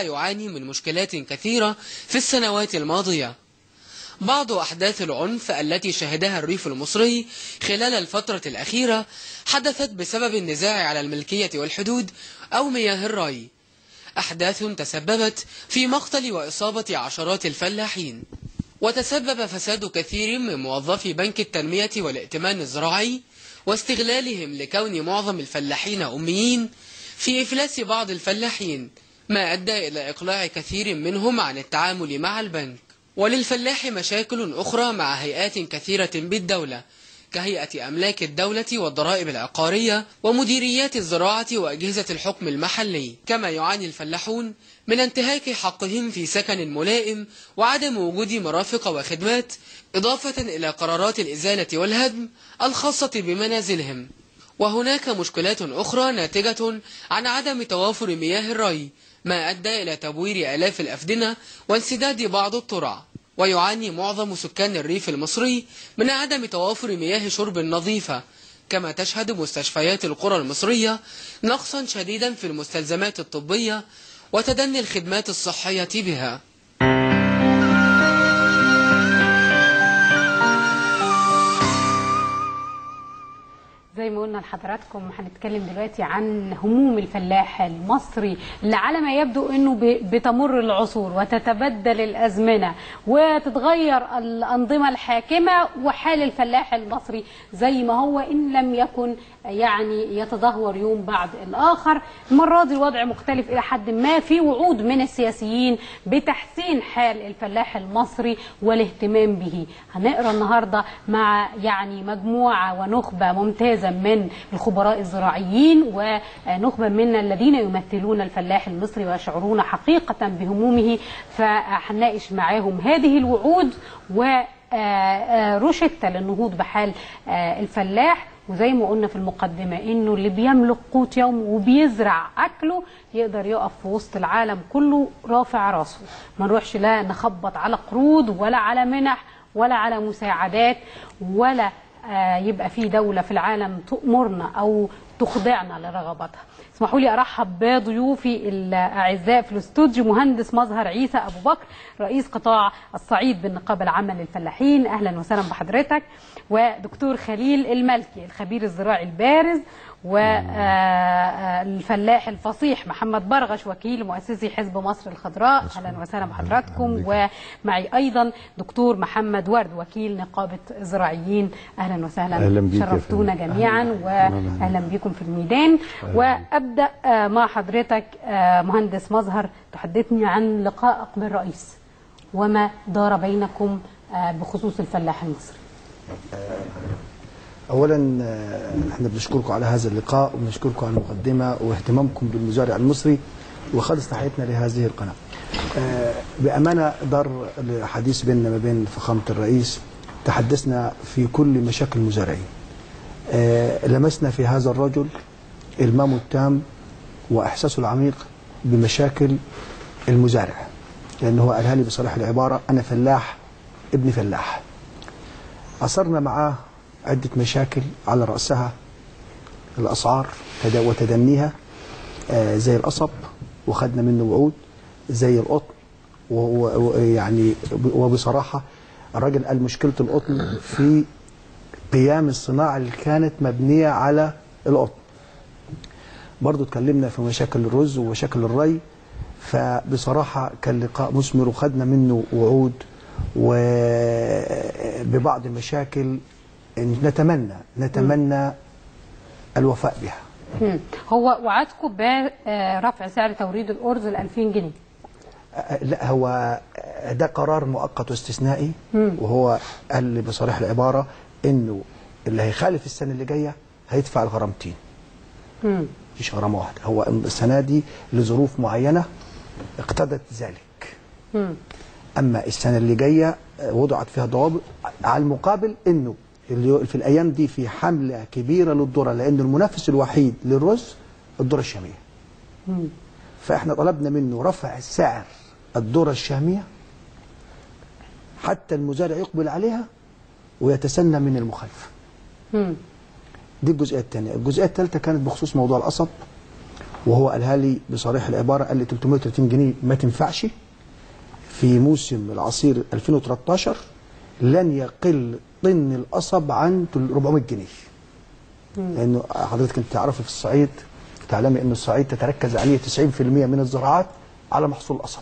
يعاني من مشكلات كثيرة في السنوات الماضية. بعض أحداث العنف التي شهدها الريف المصري خلال الفترة الأخيرة حدثت بسبب النزاع على الملكية والحدود أو مياه الري، أحداث تسببت في مقتل وإصابة عشرات الفلاحين، وتسبب فساد كثير من موظفي بنك التنمية والائتمان الزراعي واستغلالهم لكون معظم الفلاحين أميين في إفلاس بعض الفلاحين، ما أدى إلى إقلاع كثير منهم عن التعامل مع البنك. وللفلاح مشاكل أخرى مع هيئات كثيرة بالدولة كهيئة أملاك الدولة والضرائب العقارية ومديريات الزراعة وأجهزة الحكم المحلي. كما يعاني الفلاحون من انتهاك حقهم في سكن ملائم وعدم وجود مرافق وخدمات، إضافة إلى قرارات الإزالة والهدم الخاصة بمنازلهم. وهناك مشكلات أخرى ناتجة عن عدم توافر مياه الري، ما أدى إلى تبوير آلاف الأفدنة وانسداد بعض الترع. ويعاني معظم سكان الريف المصري من عدم توافر مياه شرب نظيفة، كما تشهد مستشفيات القرى المصرية نقصا شديدا في المستلزمات الطبية وتدني الخدمات الصحية بها. زي ما قلنا لحضراتكم هنتكلم دلوقتي عن هموم الفلاح المصري اللي على ما يبدو انه بتمر العصور وتتبدل الازمنه وتتغير الانظمه الحاكمه، وحال الفلاح المصري زي ما هو ان لم يكن يعني يتدهور يوم بعد الاخر. المره دي الوضع مختلف الى حد ما، في وعود من السياسيين بتحسين حال الفلاح المصري والاهتمام به. هنقرا النهارده مع يعني مجموعه ونخبه ممتازه من الخبراء الزراعيين ونخبة من الذين يمثلون الفلاح المصري ويشعرون حقيقة بهمومه، فهنناقش معاهم هذه الوعود ورشدة للنهوض بحال الفلاح. وزي ما قلنا في المقدمة انه اللي بيملك قوت يوم وبيزرع اكله يقدر يقف في وسط العالم كله رافع راسه، ما نروحش لا نخبط على قروض ولا على منح ولا على مساعدات ولا يبقى في دولة في العالم تأمرنا أو تخضعنا لرغباتها. اسمحوا لي أرحب بضيوفي الأعزاء في الاستوديو: مهندس مظهر عيسى أبو بكر، رئيس قطاع الصعيد بالنقابة العامة للفلاحين، أهلا وسهلا بحضرتك. ودكتور خليل الملكي، الخبير الزراعي البارز، والفلاح الفصيح محمد برغش، وكيل مؤسسي حزب مصر الخضراء، اهلا وسهلا بحضراتكم. ومعي ايضا دكتور محمد ورد، وكيل نقابه الزراعيين، اهلا وسهلا، شرفتونا جميعا واهلا بكم في الميدان. وابدا مع حضرتك مهندس مظهر، تحدثني عن لقائك بالرئيس وما دار بينكم بخصوص الفلاح المصري. اولا احنا بنشكركم على هذا اللقاء وبنشكركم على المقدمه واهتمامكم بالمزارع المصري وخالص تحياتنا لهذه القناه. بامانه دار الحديث بيننا ما بين فخامه الرئيس، تحدثنا في كل مشاكل المزارعين. لمسنا في هذا الرجل المامه التام واحساسه العميق بمشاكل المزارع، لانه قالها لي بصراحه العباره: انا فلاح ابن فلاح. اثرنا معاه عدة مشاكل على رأسها الأسعار وتدنيها، زي القصب وخدنا منه وعود، زي القطن ويعني وبصراحة الراجل قال مشكلة القطن في قيام الصناعة اللي كانت مبنية على القطن. برضو اتكلمنا في مشاكل الرز ومشاكل الري، فبصراحة كان لقاء مثمر وخدنا منه وعود وببعض المشاكل نتمنى الوفاء بها. هو وعدكم برفع سعر توريد الأرز ل 2000 جنيه. لا، هو ده قرار مؤقت واستثنائي، وهو قال لي بصريح العبارة انه اللي هيخالف السنة اللي جاية هيدفع الغرامتين. مش غرامة واحدة، هو السنة دي لظروف معينة اقتضت ذلك. اما السنة اللي جاية وضعت فيها ضوابط، على المقابل انه في الايام دي في حمله كبيره للذره، لان المنافس الوحيد للرز الذره الشاميه. فاحنا طلبنا منه رفع سعر الذره الشاميه حتى المزارع يقبل عليها ويتسنى من المخالفه. دي الجزئيه الثانيه. الجزئيه الثالثه كانت بخصوص موضوع القصب، وهو قالها لي بصريح العباره، قال لي 330 جنيه ما تنفعش في موسم العصير 2013، لن يقل طن القصب عن 400 جنيه. لانه حضرتك انت تعرفي في الصعيد، تعلمي ان الصعيد تتركز عليه 90% من الزراعات على محصول القصب،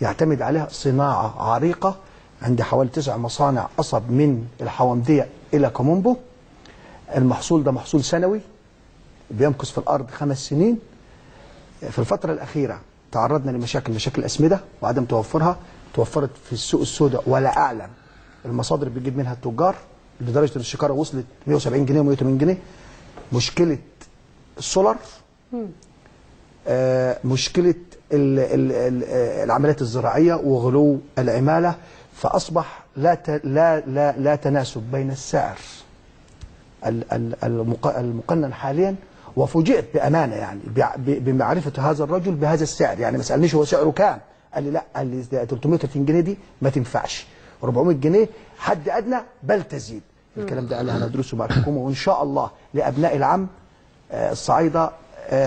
يعتمد عليها صناعه عريقه. عندي حوالي 9 مصانع قصب من الحومديه الى كومومبو. المحصول ده محصول سنوي بيمكث في الارض 5 سنين. في الفتره الاخيره تعرضنا مشاكل اسمده وعدم توفرها، توفرت في السوق السوداء ولا اعلم المصادر اللي بيجيب منها التجار، لدرجه ان الشكاره وصلت 170 جنيه و180 جنيه. مشكله السولر، مشكله العمليات الزراعيه وغلو العماله، فاصبح لا تناسب بين السعر المقنن حاليا. وفوجئت بامانه يعني بمعرفه هذا الرجل بهذا السعر، يعني ما سالنيش هو سعره كام، قال لي لا، قال لي 330 جنيه دي ما تنفعش، 400 جنيه حد ادنى بل تزيد. الكلام ده قال لي هندرسه مع الحكومه، وان شاء الله لابناء العم الصعايده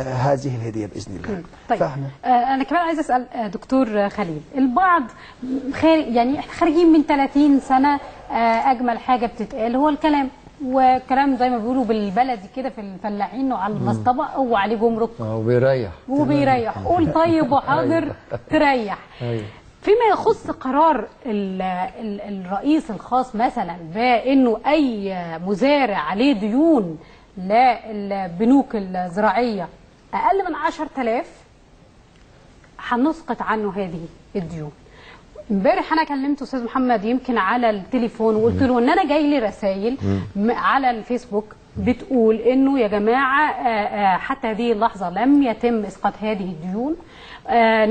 هذه الهديه باذن الله. طيب انا كمان عايز اسال دكتور خليل، البعض يعني احنا خارجين من 30 سنه، اجمل حاجه بتتقال هو الكلام، وكلام زي ما بيقولوا بالبلدي كده في الفلاحين انه على المصطبه او عليه جمرك وبيريح قول طيب وحاضر تريح. فيما يخص قرار الرئيس الخاص مثلا بانه اي مزارع عليه ديون للبنوك الزراعيه اقل من 10,000 هنسقط عنه هذه الديون. امبارح انا كلمت استاذ محمد يمكن على التليفون وقلت له ان انا جاي لي رسائل على الفيسبوك بتقول انه يا جماعه حتى هذه اللحظه لم يتم اسقاط هذه الديون.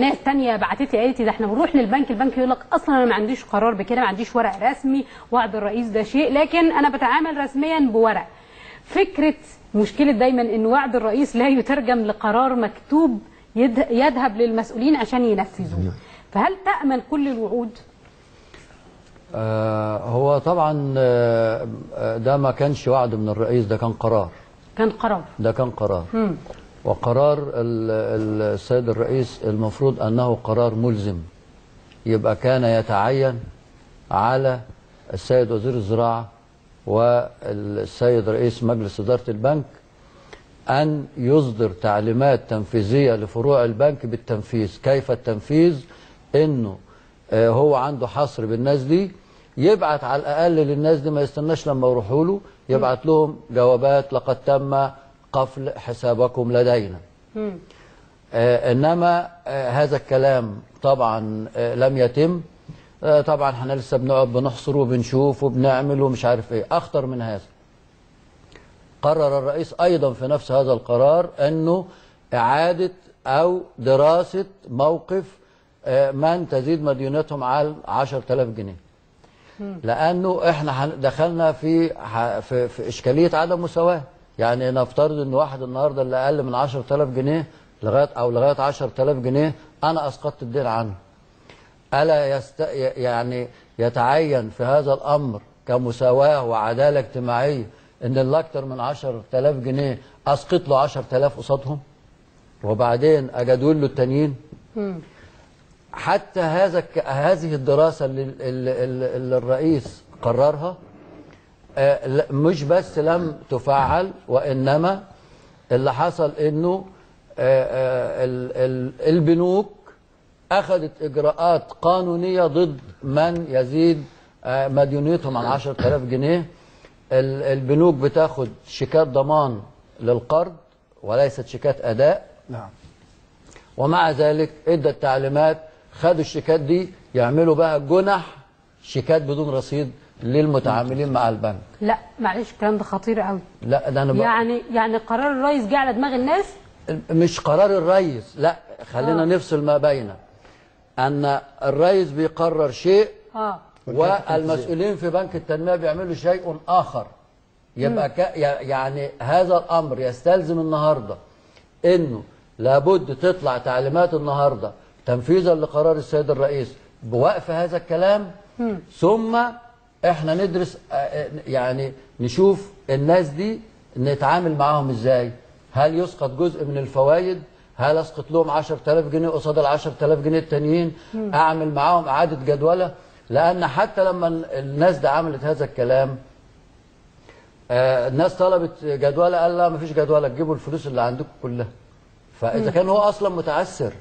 ناس تانية بعتت لي قالت لي ده احنا بنروح للبنك، البنك يقول لك اصلا انا ما عنديش قرار بكده، ما عنديش ورق رسمي، وعد الرئيس ده شيء، لكن انا بتعامل رسميا بورق. فكره مشكله دايما ان وعد الرئيس لا يترجم لقرار مكتوب يذهب للمسؤولين عشان ينفذوه. فهل تأمن كل الوعود؟ هو طبعا ده ما كانش وعد من الرئيس، ده كان قرار. ده كان قرار. وقرار السيد الرئيس المفروض أنه قرار ملزم، يبقى كان يتعين على السيد وزير الزراعة والسيد رئيس مجلس إدارة البنك أن يصدر تعليمات تنفيذية لفروع البنك بالتنفيذ. كيف التنفيذ؟ إنه هو عنده حصر بالناس دي، يبعت على الأقل للناس دي، ما يستناش لما يروحوا له، يبعت لهم جوابات لقد تم قفل حسابكم لدينا. إنما هذا الكلام طبعا لم يتم. طبعا احنا لسه بنقعد بنحصر وبنشوف وبنعمل ومش عارف ايه. أخطر من هذا، قرر الرئيس أيضا في نفس هذا القرار أنه إعادة أو دراسة موقف من تزيد مديونتهم على 10,000 جنيه. لأنه احنا دخلنا في إشكالية عدم مساواة. يعني نفترض أن واحد النهاردة اللي أقل من 10,000 جنيه لغاية 10,000 جنيه أنا أسقطت الدين عنه. ألا يعني يتعين في هذا الأمر كمساواة وعدالة اجتماعية ان اللي اكتر من 10,000 جنيه اسقط له 10,000 قصادهم وبعدين اجدول له التانيين؟ حتى هذه الدراسه اللي الرئيس قررها مش بس لم تفعل، وانما اللي حصل انه البنوك اخذت اجراءات قانونيه ضد من يزيد مديونيتهم عن 10,000 جنيه. البنوك بتاخد شيكات ضمان للقرض وليست شيكات اداء. نعم. ومع ذلك ادى التعليمات، خدوا الشيكات دي يعملوا بقى جنح شيكات بدون رصيد للمتعاملين مع البنك. لا معلش الكلام ده خطير قوي. لا ده انا يعني قرار الرئيس جه على دماغ الناس؟ مش قرار الرئيس، لا خلينا نفصل ما بين ان الرئيس بيقرر شيء والمسؤولين في بنك التنمية بيعملوا شيء آخر. يبقى يعني هذا الأمر يستلزم النهاردة إنه لابد تطلع تعليمات النهاردة تنفيذا لقرار السيد الرئيس بوقف هذا الكلام. ثم إحنا ندرس يعني نشوف الناس دي نتعامل معاهم إزاي. هل يسقط جزء من الفوائد؟ هل اسقط لهم 10000 جنيه قصاد ال 10000 جنيه التانيين؟ اعمل معاهم اعاده جدوله؟ لان حتى لما الناس دي عملت هذا الكلام الناس طلبت جدوله، قال لا مفيش جدوله، تجيبوا الفلوس اللي عندكم كلها. فاذا كان هو اصلا متعثر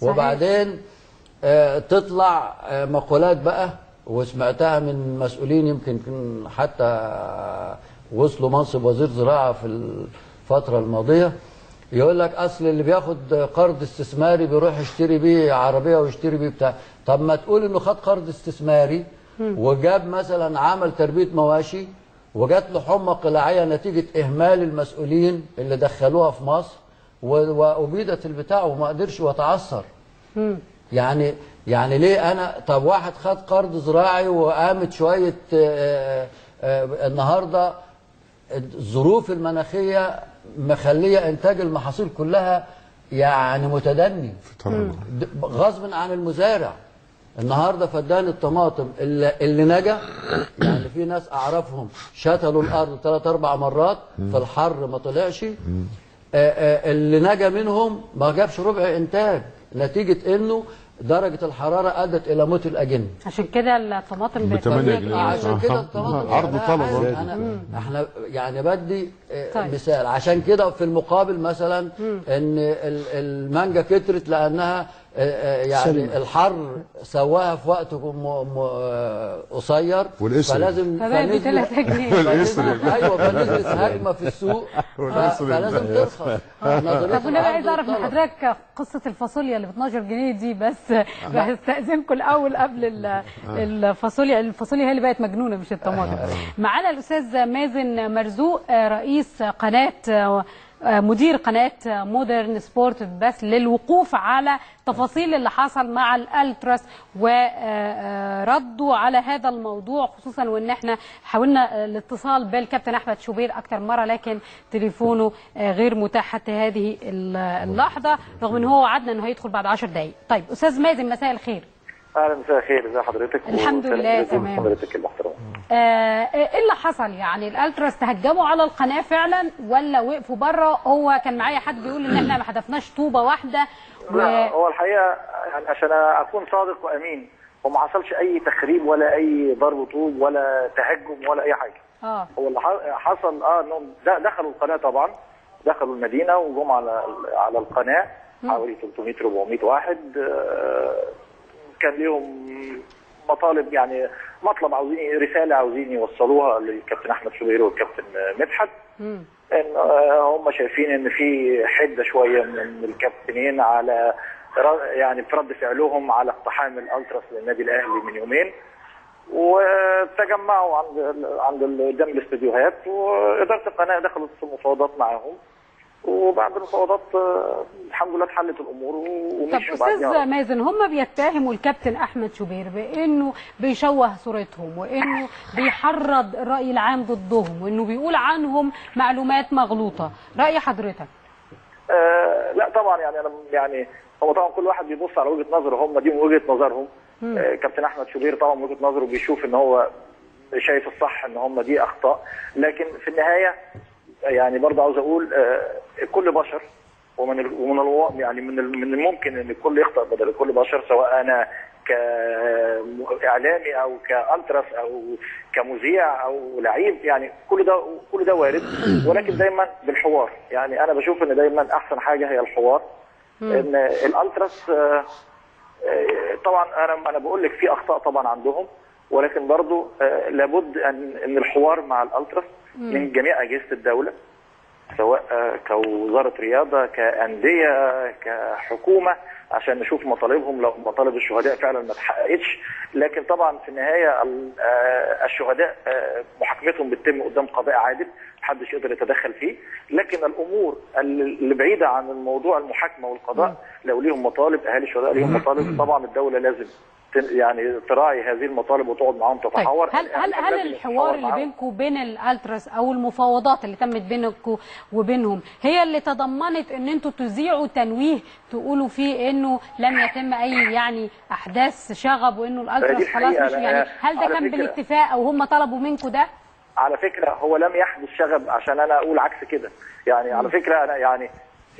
وبعدين تطلع مقولات بقى، وسمعتها من مسؤولين يمكن حتى وصلوا منصب وزير زراعه في الفتره الماضيه، يقول لك اصل اللي بياخد قرض استثماري بيروح يشتري بيه عربيه ويشتري بيه بتاع. طب ما تقول انه خد قرض استثماري وجاب مثلا عمل تربيه مواشي وجات له حمى قلاعيه نتيجه اهمال المسؤولين اللي دخلوها في مصر وابيدت البتاع وما قدرش وتعثر. يعني ليه انا طب واحد خد قرض زراعي وقامت شويه النهارده الظروف المناخيه مخليه انتاج المحاصيل كلها يعني متدني غصب عن المزارع. النهارده فدان الطماطم اللي نجا، يعني في ناس اعرفهم شتلوا الارض 3 4 مرات في الحر ما طلعش، اللي نجا منهم ما جابش ربع انتاج نتيجه انه درجه الحراره ادت الى موت الاجنه. عشان كده الطماطم ب 8 جنيه. عشان كده الطماطم عرض وطلب. احنا يعني بدي مثال. عشان كده في المقابل مثلا ان المانجا كترت لانها يعني الحر سواها في وقت قصير، فلازم ايوه فنزلت هجمه في السوق فلازم ترخص. طب انا عايز اعرف من حضرتك قصه الفاصوليا اللي ب 12 جنيه دي، بس هستاذنكم الاول قبل الفاصوليا هي اللي بقت مجنونه مش الطماطم. معانا الاستاذ مازن مرزوق رئيس قناه مدير قناة مودرن سبورت بس للوقوف على تفاصيل اللي حصل مع الالتراس وردوا على هذا الموضوع، خصوصا وان احنا حاولنا الاتصال بالكابتن احمد شوبير اكتر مره لكن تليفونه غير متاح حتى هذه اللحظه، رغم ان هو وعدنا انه هيدخل بعد 10 دقائق. طيب استاذ مازن مساء الخير. اهلا مساء الخير، ازي حضرتك؟ الحمد لله تمام. حضرتك المحترم. ايه اللي حصل؟ يعني الالتراس تهجموا على القناه فعلا ولا وقفوا بره؟ هو كان معايا حد بيقول ان احنا ما حذفناش طوبه واحده لا هو الحقيقه يعني عشان اكون صادق وامين، هو ما حصلش اي تخريب ولا اي ضرب طوب ولا تهجم ولا اي حاجه. هو اللي حصل انهم دخلوا القناه، طبعا دخلوا المدينه وجم على القناه حوالي 300 400 واحد. كان ليهم مطالب، يعني مطلب عاوزين رساله عاوزين يوصلوها للكابتن احمد شوبير والكابتن مدحت، ان هم شايفين ان في حده شويه من الكابتنين على يعني في رد فعلهم على اقتحام الالتراس للنادي الاهلي من يومين، وتجمعوا عند قدام الاستديوهات، واداره القناه دخلت في مفاوضات معاهم، وبعد المفاوضات الحمد لله اتحلت الامور ومشوا. طب استاذ مازن، هم بيتهموا الكابتن احمد شوبير بانه بيشوه صورتهم وانه بيحرض الراي العام ضدهم وانه بيقول عنهم معلومات مغلوطه، راي حضرتك؟ لا طبعا، يعني انا يعني هو طبعا كل واحد بيبص على وجهه نظره، هم دي من وجهه نظرهم. كابتن احمد شوبير طبعا من وجهه نظره بيشوف ان هو شايف الصح ان هم دي اخطاء، لكن في النهايه يعني برضه عاوز اقول كل بشر، ومن يعني من الممكن ان الكل يخطئ بدل كل بشر، سواء انا كاعلامي او كالتراس او كمذيع او لعيب، يعني كل ده وارد، ولكن دايما بالحوار. يعني انا بشوف ان دايما احسن حاجه هي الحوار. ان الالتراس طبعا انا بقول لك في اخطاء طبعا عندهم، ولكن برضه لابد ان الحوار مع الالتراس من جميع اجهزه الدوله، سواء كوزاره رياضه كانديه كحكومه، عشان نشوف مطالبهم لو مطالب الشهداء فعلا ما اتحققتش. لكن طبعا في النهايه الشهداء محاكمتهم بتتم قدام قضاء عادل، محدش يقدر يتدخل فيه، لكن الامور اللي بعيده عن الموضوع المحاكمه والقضاء لو ليهم مطالب، اهالي الشهداء ليهم مطالب، طبعا الدوله لازم يعني تراعي هذه المطالب وتقعد معاهم تتحاور. طيب هل الحوار اللي بينكم وبين الالتراس او المفاوضات اللي تمت بينكم وبينهم هي اللي تضمنت ان انتوا تذيعوا تنويه تقولوا فيه انه لم يتم اي يعني احداث شغب وانه الالتراس خلاص مش يعني، هل ده كان بالاتفاق او هم طلبوا منكم ده؟ على فكره هو لم يحدث شغب عشان انا اقول عكس كده، يعني على فكره انا يعني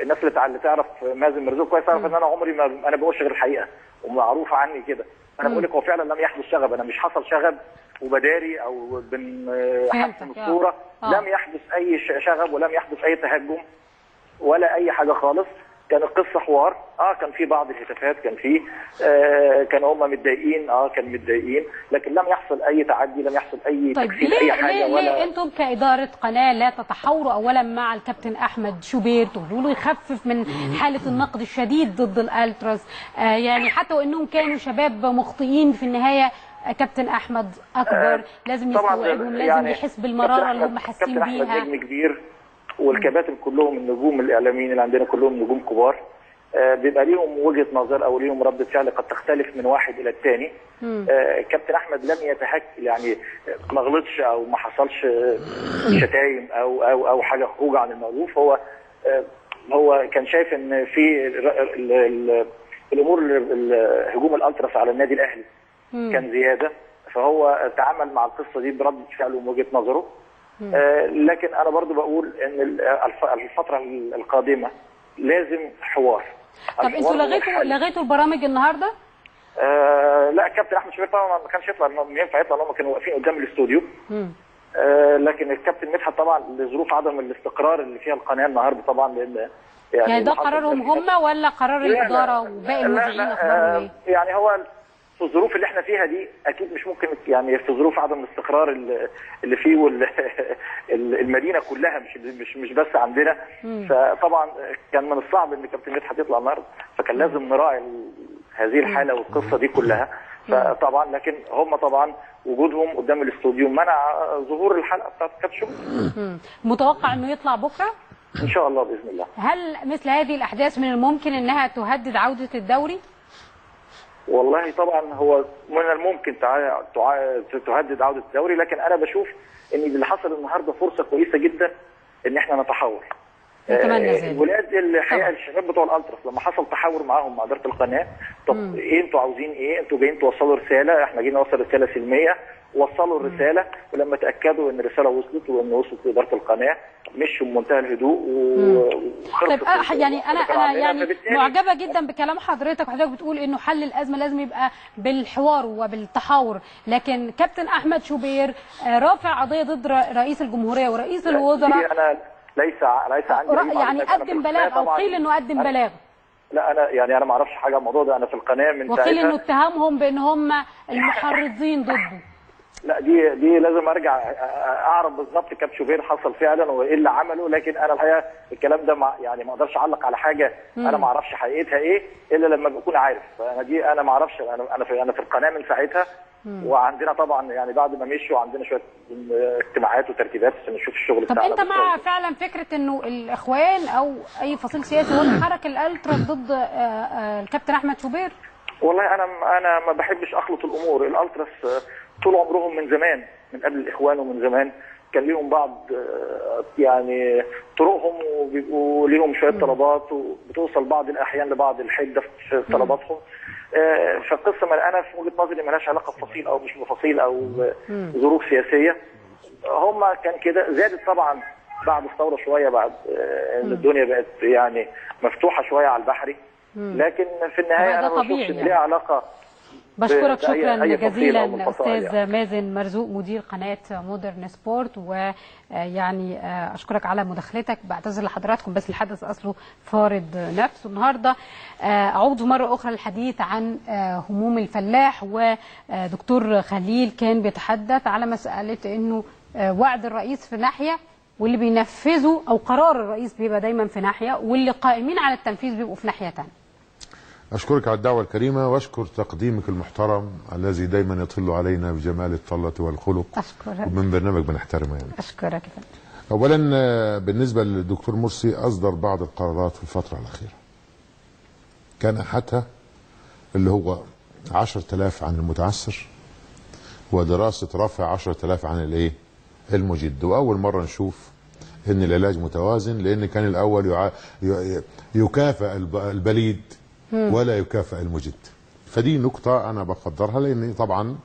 الناس اللي تعرف مازن مرزوق كويس تعرف ان انا عمري ما انا بقولش غير الحقيقه ومعروف عني كده. انا بقول لك هو فعلا لم يحدث شغب، انا مش حصل شغب وبداري او بنحسن الصوره. لم يحدث اي شغب ولم يحدث اي تهجم ولا اي حاجه خالص. كان القصه حوار، كان في بعض الهتافات، كان في كانوا هم متضايقين، كانوا متضايقين، لكن لم يحصل اي تعدي، لم يحصل اي تكفير اي حاجه. ليه انتم كاداره قناه لا تتحاوروا اولا مع الكابتن احمد شوبير تقولوا له يخفف من حاله النقد الشديد ضد الالتراس؟ يعني حتى وانهم كانوا شباب مخطئين في النهايه كابتن احمد اكبر، لازم يستوعبهم، لازم يعني يحس بالمراره اللي هم حاسين بيها. كابتن احمد نجم كبير، والكباتن كلهم النجوم الاعلاميين اللي عندنا كلهم نجوم كبار، بيبقى ليهم وجهه نظر او ليهم رده فعل قد تختلف من واحد الى الثاني. كابتن احمد لم يعني ما غلطش او ما حصلش شتايم او حاجه خروج عن المألوف. هو كان شايف ان في الامور هجوم الالتراس على النادي الاهلي كان زياده، فهو تعامل مع القصه دي برده فعل ووجهه نظره. لكن انا برضو بقول ان الفتره القادمه لازم حوار. طب انتوا لغيتوا البرامج النهارده؟ لا، كابتن احمد شوبير طبعا ما كانش يطلع، ينفع يطلع، هم كانوا واقفين قدام الاستوديو. لكن الكابتن مدحت طبعا لظروف عدم الاستقرار اللي فيها القناه النهارده طبعا، لان يعني ده قرارهم هم ولا قرار الاداره وباقي المذيعين اخبارهم ايه؟ يعني هو في الظروف اللي احنا فيها دي اكيد مش ممكن، يعني في ظروف عدم الاستقرار اللي فيه المدينه كلها، مش بس عندنا. فطبعا كان من الصعب ان كابتن مدحت يطلع النهارده، فكان لازم نراعي هذه الحاله والقصه دي كلها. فطبعا لكن هم طبعا وجودهم قدام الاستوديو منع ظهور الحلقه بتاعت كابتن شوبير. متوقع انه يطلع بكره؟ ان شاء الله باذن الله. هل مثل هذه الاحداث من الممكن انها تهدد عوده الدوري؟ والله طبعا هو من الممكن تهدد عوده الدوري، لكن انا بشوف ان اللي حصل النهارده فرصه كويسه جدا ان احنا نتحاور. الولاد الحقيقه الشباب بتوع الالتراس لما حصل تحاور معاهم مع اداره القناه، طب ايه انتوا عاوزين ايه؟ انتوا جايين توصلوا رساله، احنا جايين نوصل رساله سلميه، وصلوا الرساله، ولما تاكدوا ان الرساله وصلت وان وصلت لاداره القناه مشوا بمنتهى الهدوء طيب يعني انا يعني معجبه جدا بكلام حضرتك بتقول انه حل الازمه لازم يبقى بالحوار وبالتحاور، لكن كابتن احمد شوبير رافع قضيه ضد رئيس الجمهوريه ورئيس الوزراء. انا ليس عندي يعني قدم بلاغ او قيل انه قدم بلاغ. لا انا ما اعرفش حاجه عن الموضوع ده، انا في القناه من ساعتها. وقيل انه اتهمهم بان هم المحرضين ضده. لا دي لازم ارجع اعرف بالظبط كابتن شوبير حصل فعلا وايه اللي عمله، لكن انا الحقيقه الكلام ده يعني ما اقدرش اعلق على حاجه انا ما اعرفش حقيقتها ايه الا لما بكون عارف. انا ما اعرفش، انا في القناه من ساعتها، وعندنا طبعا يعني بعد ما مشوا عندنا شويه اجتماعات وترتيبات عشان نشوف الشغل بتاعنا. طب انت مع فعلا فكره انه الاخوان او اي فصيل سياسي هو اللي حرك الالتراس ضد الكابتن احمد شوبير؟ والله انا ما بحبش اخلط الامور. الالتراس طول عمرهم من زمان، من قبل الاخوان ومن زمان كان ليهم بعض يعني طرقهم، وبيبقوا ليهم شويه طلبات، وبتوصل بعض الاحيان لبعض الحده في طلباتهم. فالقصه انا في وجهه نظري مالهاش علاقه بفصيل او مش بفصيل او ظروف سياسيه. هم كان كده، زادت طبعا بعد الثوره شويه، بعد ان الدنيا بقت يعني مفتوحه شويه على البحري، لكن في النهايه انا ما بشوفش ان ليها علاقه. بشكرك شكرا جزيلا استاذ مازن مرزوق مدير قناه مودرن سبورت، ويعني اشكرك على مداخلتك. بعتذر لحضراتكم بس الحدث اصله فارض نفسه النهارده. اعود مره اخرى للحديث عن هموم الفلاح، ودكتور خليل كان بيتحدث على مساله انه وعد الرئيس في ناحيه واللي بينفذوا او قرار الرئيس بيبقى دايما في ناحيه، واللي قائمين على التنفيذ بيبقوا في ناحيه ثانيه. أشكرك على الدعوة الكريمة، وأشكر تقديمك المحترم الذي دايما يطل علينا بجمال الطلة والخلق. أشكرك. ومن برنامج بنحترمه يعني. أشكرك يا فندم. أولا بالنسبة للدكتور مرسي أصدر بعض القرارات في الفترة الأخيرة. كان أحدها اللي هو 10,000 عن المتعسر، ودراسة رفع 10,000 عن المجد. وأول مرة نشوف إن العلاج متوازن، لأن كان الأول يكافئ البليد ولا يكافئ المجد. فدي نقطة أنا بقدرها، لأن طبعا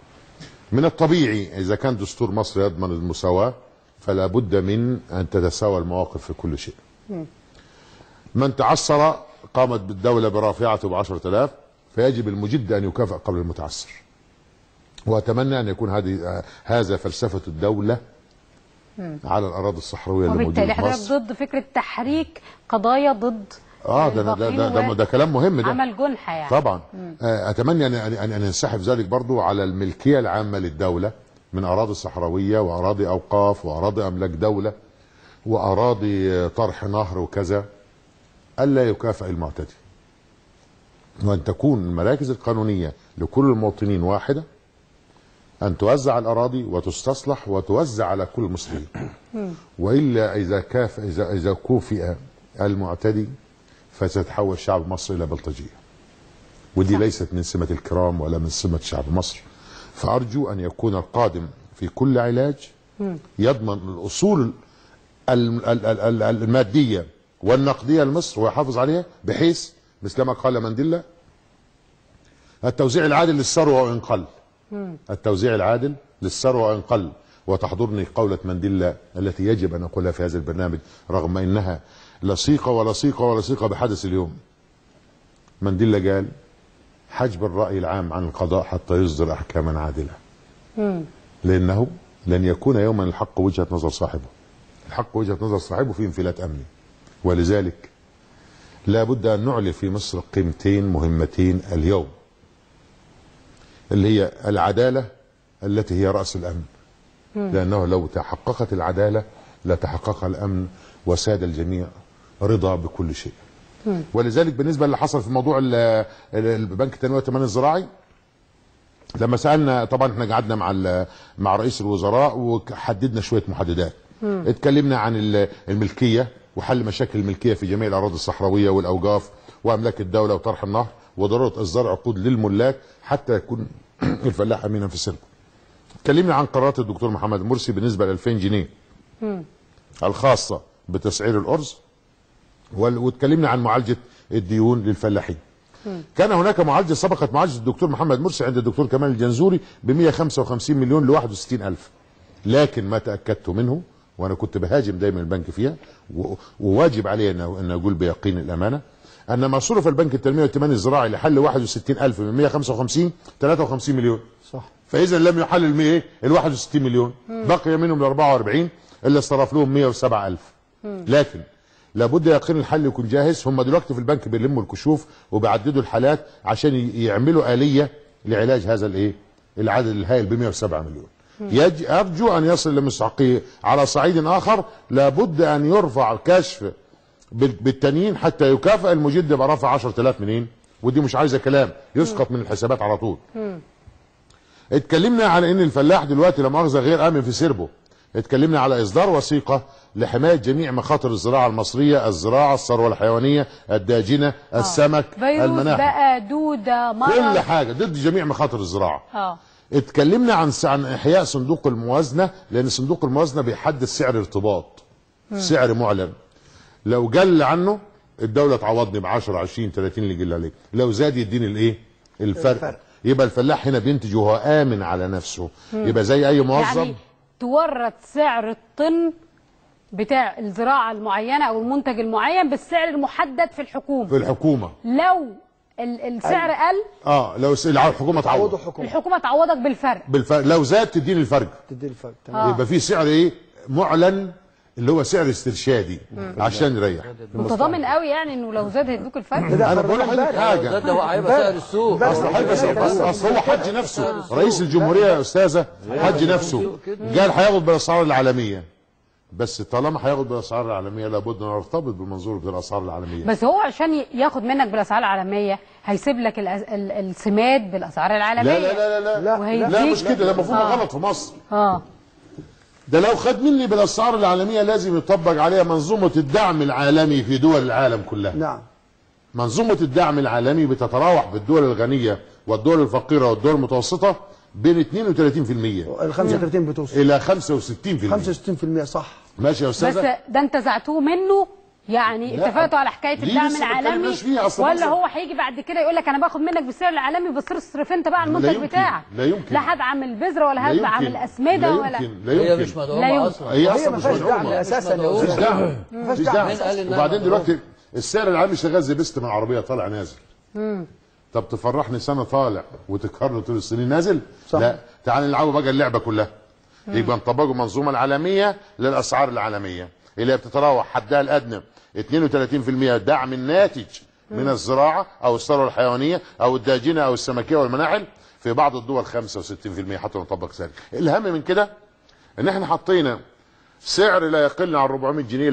من الطبيعي إذا كان دستور مصر يضمن المساواة فلا بد من أن تتساوى المواقف في كل شيء. من تعثر قامت بالدولة برافعته ب10,000، فيجب المجد أن يكافئ قبل المتعثر. وأتمنى أن يكون هذا فلسفة الدولة على الأراضي الصحراوية اللي موجودة وبالتالي في مصر. حضرتك ضد فكرة تحريك قضايا ضد ده كلام مهم، ده عمل جنحة يعني. طبعا. أتمنى أن ينسحب ذلك برضو على الملكية العامة للدولة من أراضي صحراوية وأراضي أوقاف وأراضي أملاك دولة وأراضي طرح نهر وكذا، ألا يكافئ المعتدي، وأن تكون المراكز القانونية لكل المواطنين واحدة، أن توزع الأراضي وتستصلح وتوزع على كل المصريين. وإلا إذا كوفئ المعتدي فسيتحول شعب مصر إلى بلطجية، ودي ليست من سمة الكرام ولا من سمة شعب مصر. فأرجو أن يكون القادم في كل علاج يضمن الأصول المادية والنقدية لمصر ويحافظ عليها، بحيث مثل ما قال مانديلا التوزيع العادل للثروة وإن قل. التوزيع العادل للثروة وإن قل. وتحضرني قولة مانديلا التي يجب أن أقولها في هذا البرنامج رغم أنها لصيقة ولصيقة ولصيقة بحدث اليوم. مانديلا قال: حجب الرأي العام عن القضاء حتى يصدر أحكاما عادلة. لأنه لن يكون يوما الحق وجهة نظر صاحبه. الحق وجهة نظر صاحبه في انفلات أمني. ولذلك لا بد أن نعلي في مصر قيمتين مهمتين اليوم، اللي هي العدالة التي هي رأس الأمن. لأنه لو تحققت العدالة لتحقق الأمن وساد الجميع رضا بكل شيء. ولذلك بالنسبة اللي حصل في موضوع البنك التنمية والتنمية الزراعي، لما سألنا طبعا احنا قعدنا مع رئيس الوزراء وحددنا شوية محددات. اتكلمنا عن الملكية وحل مشاكل الملكية في جميع الأراضي الصحراوية والأوقاف وأملاك الدولة وطرح النهر، وضرورة إصدار عقود للملاك حتى يكون الفلاح أمينا في سرقه. اتكلمنا عن قرارات الدكتور محمد مرسي بالنسبة ل 2000 جنيه الخاصة بتسعير الأرز، واتكلمنا عن معالجة الديون للفلاحين. كان هناك معالجة سبقت معالجة الدكتور محمد مرسي عند الدكتور كمال الجنزوري ب 155 مليون ل 61,000، لكن ما تأكدت منه وأنا كنت بهاجم دايما البنك فيها وواجب علي أن أقول بيقين الأمانة أن ما صرف البنك التنمية والتنمية الزراعي لحل 61,000 من 155 53 مليون. صح. فإذا لم يحل ال 61 مليون بقي منهم ال 44 اللي صرف لهم 107,000. لكن لابد يقين الحل يكون جاهز. هم دلوقتي في البنك بيلموا الكشوف وبيعددوا الحالات عشان يعملوا آلية لعلاج هذا العدد الهائل ب 107 مليون. أرجو أن يصل لمستحقيه. على صعيد آخر لابد أن يرفع كشف بالتانيين حتى يكافئ المجد برفع 10,000 منين، ودي مش عايزة كلام، يسقط من الحسابات على طول. اتكلمنا على ان الفلاح دلوقتي لا مؤاخذة غير آمن في سربه. اتكلمنا على إصدار وثيقة لحماية جميع مخاطر الزراعة المصرية، الزراعة، الثروة الحيوانية، الداجنة، السمك، المناخ، بقى دودة، مرض، كل حاجة ضد جميع مخاطر الزراعة. اتكلمنا عن إحياء صندوق الموازنة، لأن صندوق الموازنة بيحدد سعر ارتباط، سعر معلن. لو قل عنه الدولة تعوضني ب 10 20 30 اللي قل عليه، لو زاد يديني الفرق. يبقى الفلاح هنا بينتج وهو آمن على نفسه. يبقى زي أي موظف يعني تورط سعر الطن بتاع الزراعة المعينة أو المنتج المعين بالسعر المحدد في الحكومة. لو السعر قل لو الحكومة تعوض، الحكومة تعوضك بالفرق. لو زاد تديني الفرق. تمام. يبقى في سعر معلن اللي هو سعر استرشادي عشان يريح. متضامن قوي يعني انه لو زاد هيدوك الفرق. انا بقول لحضرتك حاجه، ده هو هيبقى سعر السوق. اصل هو حج نفسه رئيس الجمهوريه يا استاذه، حج نفسه قال هياخد بالاسعار العالميه، بس طالما هياخد بالاسعار العالميه لابد ان نرتبط بالمنظور بالاسعار العالميه. بس هو عشان ياخد منك بالاسعار العالميه هيسيب لك السماد بالاسعار العالميه. لا مش كده، ده المفروض غلط في مصر. ده لو خد مني بالاسعار العالميه لازم يطبق عليها منظومه الدعم العالمي في دول العالم كلها. نعم. منظومه الدعم العالمي بتتراوح بالدول الغنيه والدول الفقيره والدول المتوسطه بين 32%، ال 35 بتوصل الى 65%. 65% صح. ماشي يا استاذه. بس ده انتزعتوه منه يعني، اتفقتوا على حكايه الدعم العالمي ولا هو هيجي بعد كده يقول لك انا باخد منك بالسعر العالمي بس اصرف انت بقى على المنتج بتاعك؟ لا يمكن. لا هدعم البذره ولا هدعم الاسمده ولا هي مش مدعومه اصلا. هي اصلا مش مدعومه اساسا. مش دعم. وبعدين دلوقتي السعر العالمي شغال زي بست من عربيه طالع نازل. طب تفرحني سنه طالع وتكرر طول السنين نازل؟ صح. لا، تعال نلعبوا بقى اللعبه كلها. يبقى نطبقوا المنظومه العالميه للاسعار العالميه اللي بتتراوح حدها الادنى 32% دعم الناتج من الزراعه او الثروه الحيوانيه او الداجنه او السمكيه والمناحل، في بعض الدول 65% حتى نطبق ذلك. الاهم من كده ان احنا حطينا سعر لا يقل عن 400 جنيه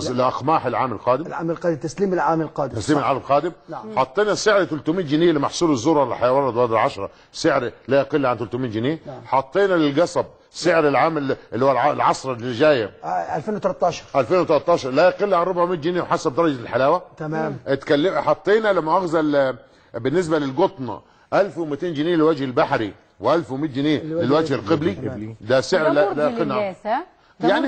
لاقماح العام القادم. العام القادم، تسليم العام القادم. تسليم العام القادم. نعم. حطينا سعر 300 جنيه لمحصول الذره اللي هيورد ورد 10 سعر لا يقل عن 300 جنيه. نعم. حطينا للقصب سعر العام اللي هو العصر اللي جايه 2013 لا يقل عن 400 جنيه وحسب درجه الحلاوه. تمام. حطينا لمؤاخذه بالنسبه للقطن 1200 جنيه للوجه البحري و1100 جنيه للوجه القبلي. ده سعر لا يقل عن يعني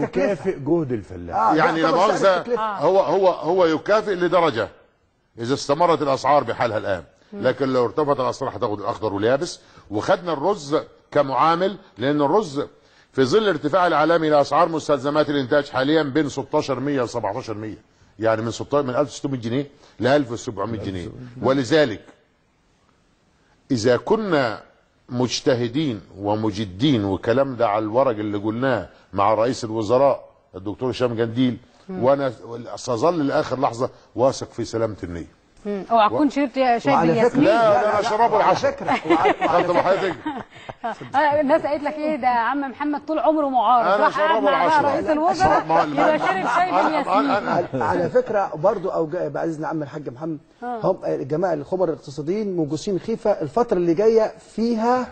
يكافئ جهد الفلاح. يعني لا مؤاخذه هو يكافئ لدرجه اذا استمرت الاسعار بحالها الان، لكن لو ارتفعت الاسعار هتاخد الاخضر واليابس. وخدنا الرز كمعامل، لان الرز في ظل ارتفاع العالمي لاسعار مستلزمات الانتاج حاليا بين 1600 ل 1700، يعني من 1600 جنيه ل 1700 جنيه. ولذلك اذا كنا مجتهدين ومجدين، وكلام ده على الورق اللي قلناه مع رئيس الوزراء الدكتور هشام جنديل، وانا ساظل لاخر لحظه واثق في سلامه النيه. اوعى تكون شربت شاي بالياسمين. لا انا شربه العشاء. خدت بحضرتك. الناس قالت لك ايه ده عم محمد طول عمره معارض، انا شربه العشاء رئيس الوزراء يبقى شرب شاي بالياسمين. على فكره برضو او بعزنا عم الحاج محمد، هم الجماعه الخبراء الاقتصاديين موجودين خيفه الفتره اللي جايه فيها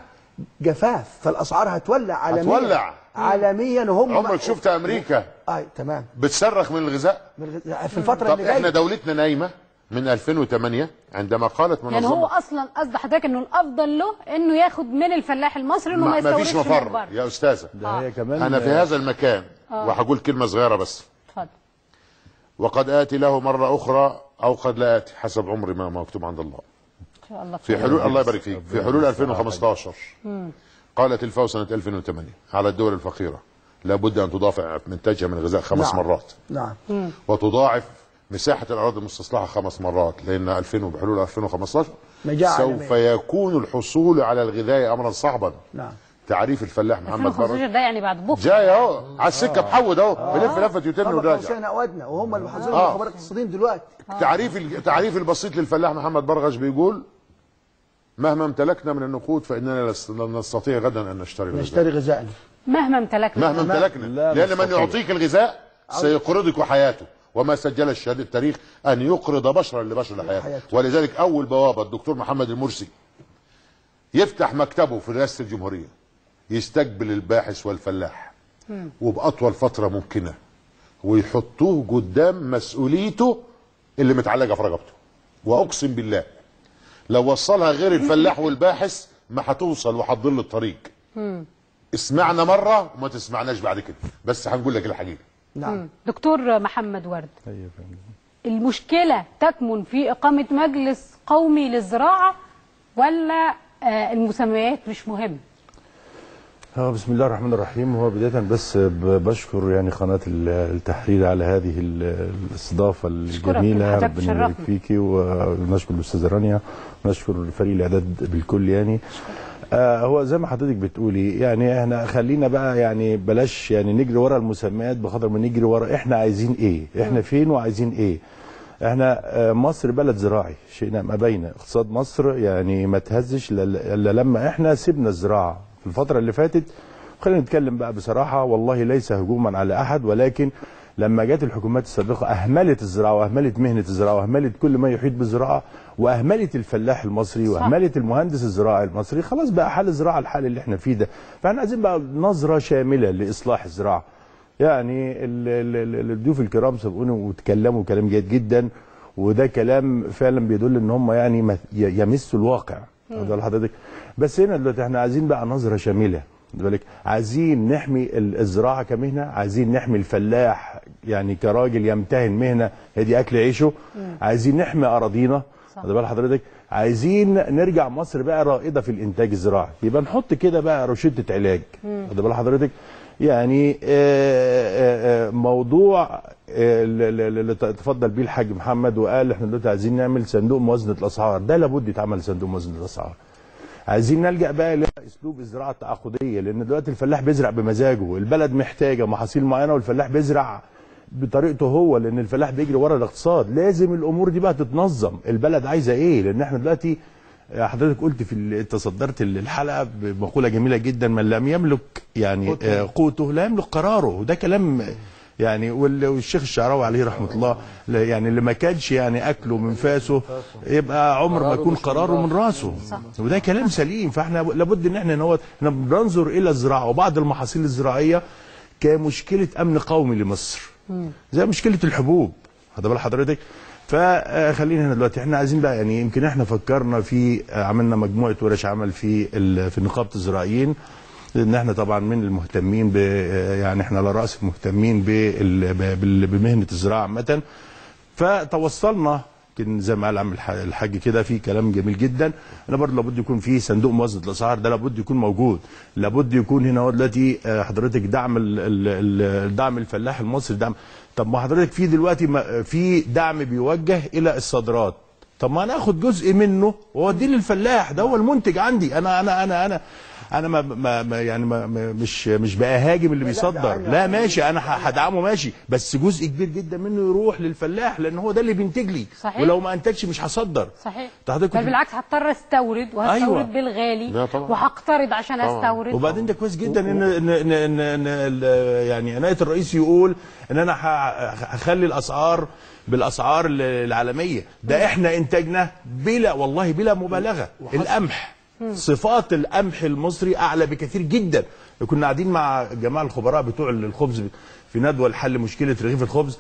جفاف، فالاسعار هتولع عالميا. عالميا. وهم عمرك شفت امريكا تمام بتصرخ من الغذاء في الفتره اللي جايه؟ طب احنا دولتنا نايمه من 2008 عندما قالت منظمه، يعني هو اصلا قصد حضرتك انه الافضل له انه ياخد من الفلاح المصري انه ما يستوردش. فيش مفر يا استاذه. هي كمان انا في هذا المكان وهقول كلمه صغيره بس. اتفضل. وقد اتي له مره اخرى او قد لا اتي حسب عمري ما مكتوب عند الله. ان شاء الله. في حلول الله يبارك فيك، في حلول 2015 قالت الفاو سنه 2008 على الدول الفقيره لابد ان تضاعف منتجها من الغذاء 5 مرات. نعم. وتضاعف مساحه الاراضي المستصلحه 5 مرات، لان بحلول 2015 سوف يكون الحصول على الغذاء امرا صعبا. نعم. تعريف الفلاح محمد 2015 ده يعني بعد بكره جاي اهو على السكه بحود اهو بلف لفه يوتن وراجع. عشان اودنا وهم اللي محظوظين الخبراء الاقتصاديين دلوقتي. تعريف البسيط للفلاح محمد برغش بيقول مهما امتلكنا من النقود فاننا لن نستطيع غدا ان نشتري غذاء. مهما امتلكنا لان من يعطيك الغذاء سيقرضك حياته، وما سجل الشهاده التاريخ ان يقرض بشرا لبشر لحياته. ولذلك اول بوابه الدكتور محمد المرسي يفتح مكتبه في رئاسه الجمهوريه يستقبل الباحث والفلاح وباطول فتره ممكنه، ويحطوه قدام مسؤوليته اللي متعلقه في رقبته. واقسم بالله لو وصلها غير الفلاح والباحث ما هتوصل وهتضل الطريق. اسمعنا مره وما تسمعناش بعد كده، بس هنقول لك الحقيقه. نعم. دكتور محمد ورد، المشكله تكمن في اقامه مجلس قومي للزراعه ولا المسميات مش مهم؟ بسم الله الرحمن الرحيم. هو بداية بس بشكر يعني قناة التحرير على هذه الاستضافة الجميلة، ربنا يبارك فيكي، ونشكر الأستاذة رانيا ونشكر فريق الإعداد بالكل. يعني هو زي ما حضرتك بتقولي، يعني احنا خلينا بقى يعني بلاش يعني نجري ورا المسميات بقدر ما نجري ورا احنا عايزين ايه، احنا فين وعايزين ايه. احنا مصر بلد زراعي شئنا ما بين، اقتصاد مصر يعني ما تهزش الا لما احنا سيبنا الزراعه في الفتره اللي فاتت. خلينا نتكلم بقى بصراحه، والله ليس هجوما على احد، ولكن لما جت الحكومات السابقه اهملت الزراعه واهملت مهنه الزراعه واهملت كل ما يحيط بالزراعه، واهملت الفلاح المصري واهملت المهندس الزراعي المصري. خلاص بقى حال الزراعه الحال اللي احنا فيه ده، فاحنا عايزين بقى نظره شامله لاصلاح الزراعه. يعني الضيوف الكرام سبقونا وتكلموا كلام جيد جدا، وده كلام فعلا بيدل ان هم يعني يمسوا الواقع. واخد حضرتك؟ بس هنا دلوقتي احنا عايزين بقى نظره شامله، بالك عايزين نحمي الزراعه كمهنه، عايزين نحمي الفلاح يعني كراجل يمتهن مهنه هي دي اكل عيشه، عايزين نحمي اراضينا. واخد بال حضرتك؟ عايزين نرجع مصر بقى رائده في الانتاج الزراعي، يبقى نحط كده بقى روشته علاج. واخد بال حضرتك؟ يعني موضوع اللي تفضل بيه الحاج محمد وقال احنا دلوقتي عايزين نعمل صندوق موازنه الاسعار، ده لابد يتعمل صندوق موازنه الاسعار. عايزين نلجا بقى لاسلوب الزراعه التعاقديه، لان دلوقتي الفلاح بيزرع بمزاجه، البلد محتاجه محاصيل معينه والفلاح بيزرع بطريقته هو، لان الفلاح بيجري ورا الاقتصاد. لازم الامور دي بقى تتنظم، البلد عايزه ايه؟ لان احنا دلوقتي حضرتك قلت تصدرت الحلقه بمقوله جميله جدا: من لم يملك يعني قوته لا يملك قراره. وده كلام يعني، والشيخ الشعراوي عليه رحمه الله يعني اللي ما كانش يعني اكله من فاسه يبقى عمر ما يكون قراره من راسه. وده كلام سليم. فاحنا لابد ان احنا بننظر الى الزراعه وبعض المحاصيل الزراعيه كمشكله امن قومي لمصر، زي مشكله الحبوب. هذا بال حضرتك. فخلينا هنا دلوقتي احنا عايزين بقى يعني، يمكن احنا فكرنا في عملنا مجموعه ورش عمل في نقابه الزراعيين، لان احنا طبعا من المهتمين يعني احنا على راس المهتمين بمهنه الزراعه عامه. فتوصلنا يمكن زي ما قال عم الحاج كده في كلام جميل جدا، انا برضه لابد يكون في صندوق موازنه الاسعار، ده لابد يكون موجود، لابد يكون هنا دلوقتي حضرتك دعم الفلاح المصري. دعم، طب ما حضرتك في دلوقتي في دعم بيوجه الى الصادرات، طب ما انا اخد جزء منه واوديه للفلاح، ده هو المنتج عندي. انا ما يعني مش بقى هاجم اللي بيصدر، لا ماشي، انا هدعمه ماشي، بس جزء كبير جدا منه يروح للفلاح، لان هو ده اللي بينتج لي. صحيح. ولو ما انتجش مش هصدر. صحيح. بل بالعكس هضطر استورد، وهستورد أيوة. بالغالي، وهقترض عشان استورد. وبعدين ده كويس جدا ان يعني عنايه الرئيس يقول ان انا هخلي الاسعار بالاسعار العالميه. ده احنا انتاجنا والله بلا مبالغه القمح، صفات القمح المصري اعلى بكثير جدا. كنا قاعدين مع جماعه الخبراء بتوع الخبز في ندوه لحل مشكله رغيف الخبز،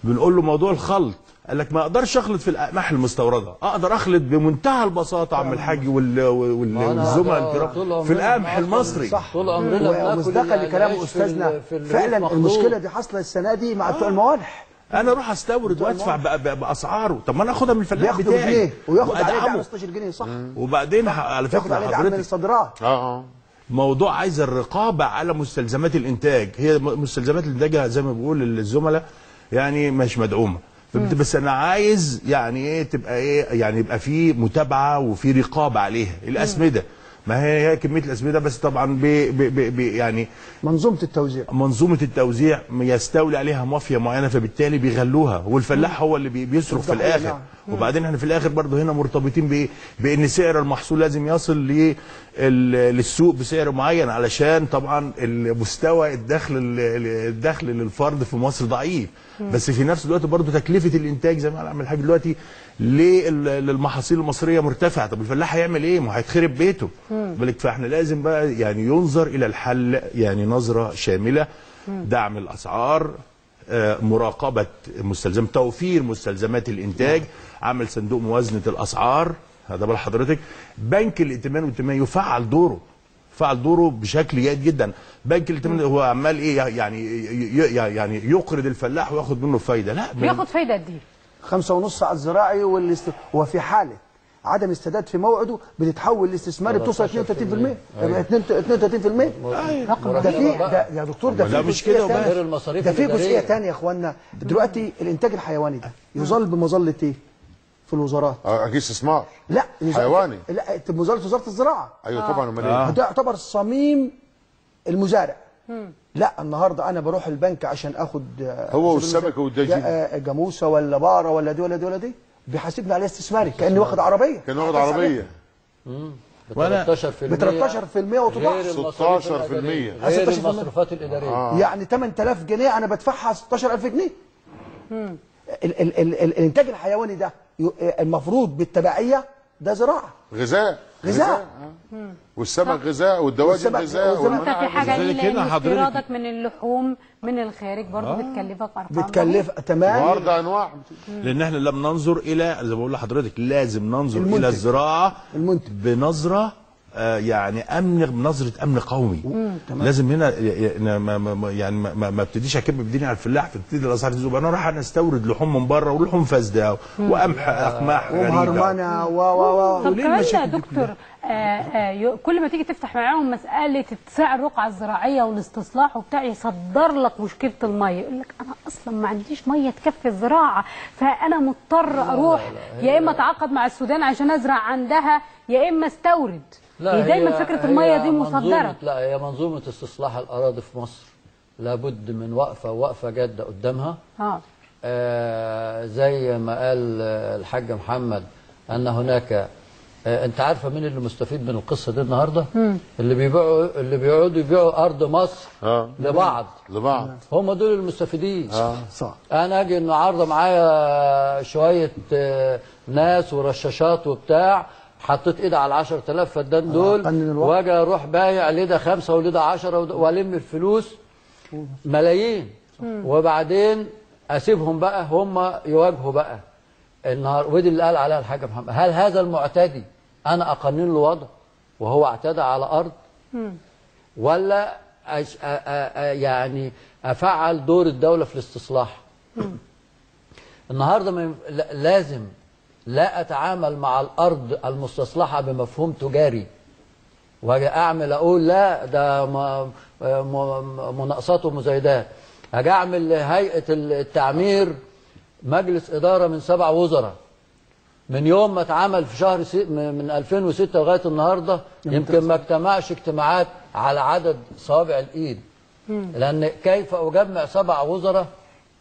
بنقول له موضوع الخلط، قال لك ما اقدرش اخلط في القمح المستورده، اقدر اخلط بمنتهى البساطه عم الحاج والزملاء الكرام في القمح المصري. صح. طول عمرنا ومصداقا لكلام استاذنا فعلا المشكله دي حاصله السنه دي مع بتوع الموالح. انا اروح استورد وادفع باسعاره، طب ما انا اخدها من الفلاح بتاعي جنيه وياخد عليه 15 جنيه. صح. وبعدين على فكره حضرتك الصادرات موضوع عايز الرقابه على مستلزمات الانتاج. هي مستلزمات الانتاج زي ما بيقول الزملاء يعني مش مدعومه، بس انا عايز يعني ايه تبقى ايه يعني يبقى في متابعه وفي رقابه عليها. الاسمده ما هي كميه الاسمده، بس طبعا يعني منظومه التوزيع يستولي عليها مافيا معينه، فبالتالي بيغلوها والفلاح هو اللي بيصرف في الاخر. وبعدين احنا في الاخر برضه هنا مرتبطين بايه؟ بان سعر المحصول لازم يصل للسوق بسعر معين، علشان طبعا مستوى الدخل للفرد في مصر ضعيف. بس في نفس الوقت برضه تكلفه الانتاج زي ما قال الحاج دلوقتي للمحاصيل المصريه مرتفعه. طب الفلاح هيعمل ايه؟ ما هيتخرب بيته. بالك فاحنا لازم بقى يعني ينظر الى الحل، يعني نظره شامله، دعم الاسعار، مراقبه توفير مستلزمات الانتاج، عمل صندوق موازنه الاسعار. هذا بال حضرتك. بنك الائتمان والتنميه يفعل دوره بشكل جيد جدا. بنك الائتمان هو عمال ايه يعني يقرض الفلاح وياخد منه فايده. لا بياخد فايده قد ايه؟ 5.5 على الزراعي وفي حاله عدم السداد في موعده بتتحول لاستثماري بتوصل 32%. 32%. ده في ده يا دكتور، ده مش كده وبس، ده في جزئيه ثانيه يا اخوانا. دلوقتي الانتاج الحيواني ده يظل بمظله ايه؟ في الوزارات. اكيد استثمار. لا حيواني. لا وزاره الزراعه. ايوه طبعا. امال ايه؟ ده يعتبر صميم المزارع. لا النهارده انا بروح البنك عشان اخد هو والسمكه والدجاج، جاموسه ولا بقره ولا دي ولا دي ولا دي، بيحاسبني عليها استثماري كاني واخد عربيه. وانا ب 13% وتضاعف 16% غير المصروفات الاداريه. يعني 8000 جنيه انا بدفعها 16000 جنيه. الانتاج الحيواني ده المفروض بالتبعيه ده زراعه، غذاء. والسمك غذاء والدواجن غذاء. وانت في حاجه لان استيرادك من اللحوم من الخارج برضه بتكلفك ارقام، تمام، وارض انواع. لان احنا لم ننظر الى، زي ما بقول لحضرتك، لازم ننظر الى الزراعه بنظره يعني بنظره امن قومي. لازم هنا يعني ما ابتديش اكب بديني على الفلاح فتبتدي الاسعار تزيد. انا راح استورد لحوم من بره ولحوم فاسده وقمح اقماح ومهرمنه طب كمان يا دكتور كل ما تيجي تفتح معاهم مساله اتساع الرقعه الزراعيه والاستصلاح وبتاع يصدر لك مشكله الميه، يقول لك انا اصلا ما عنديش ميه تكفي الزراعه، فانا مضطر اروح يا اما اتعاقد مع السودان عشان ازرع عندها يا اما استورد. لا دايما فكره الميه دي مصدره. لا، هي منظومه استصلاح الاراضي في مصر لابد من وقفه جاده قدامها. زي ما قال الحاج محمد ان هناك انت عارفه مين اللي مستفيد من القصه دي النهارده؟ اللي بيقعدوا يبيعوا ارض مصر لبعض هم دول المستفيدين. صح. انا اجي النهارده معايا شويه ناس ورشاشات وبتاع، حطيت ايدي على 10,000 فدان دول واجي اروح بايع لده 5 ولده 10 والم الفلوس ملايين، وبعدين اسيبهم بقى هم يواجهوا بقى النهار. ودي اللي قال عليها الحاج محمد، هل هذا المعتدي انا اقنن له وضع وهو اعتدى على ارض، ولا يعني افعل دور الدوله في الاستصلاح؟ النهارده لازم لا اتعامل مع الارض المستصلحه بمفهوم تجاري واجي اعمل اقول لا ده مناقصات ومزايدات. هاجي اعمل هيئه التعمير مجلس اداره من 7 وزراء، من يوم ما اتعمل في شهر من 2006 لغايه النهارده يمكن ما اجتمعش اجتماعات على عدد صوابع الايد. لان كيف اجمع 7 وزراء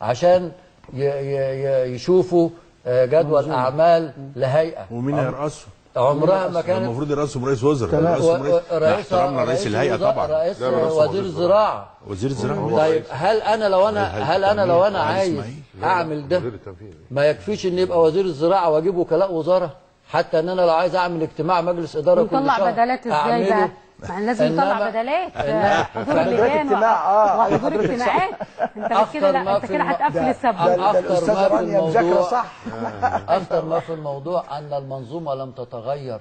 عشان يشوفوا جدول اعمال لهيئه ومين هيرأسه؟ عمرها ما كانت. المفروض يرأسهم رئيس وزراء. احترامنا رئيس الهيئه طبعا. رئيس وزير الزراعه. وزير الزراعه. طيب هل انا لو انا عايز اعمل ده ما يكفيش ان يبقى وزير الزراعه واجيب وكلاء وزاره؟ حتى ان انا لو عايز اعمل اجتماع مجلس اداره كل شهر يطلع بدلات ازاي بقى؟ ما لازم يطلع بدلات حضور لجان وحضور اجتماعات. انت كده هتقفل السبت. اخطر ما في الموضوع ان المنظومه لم تتغير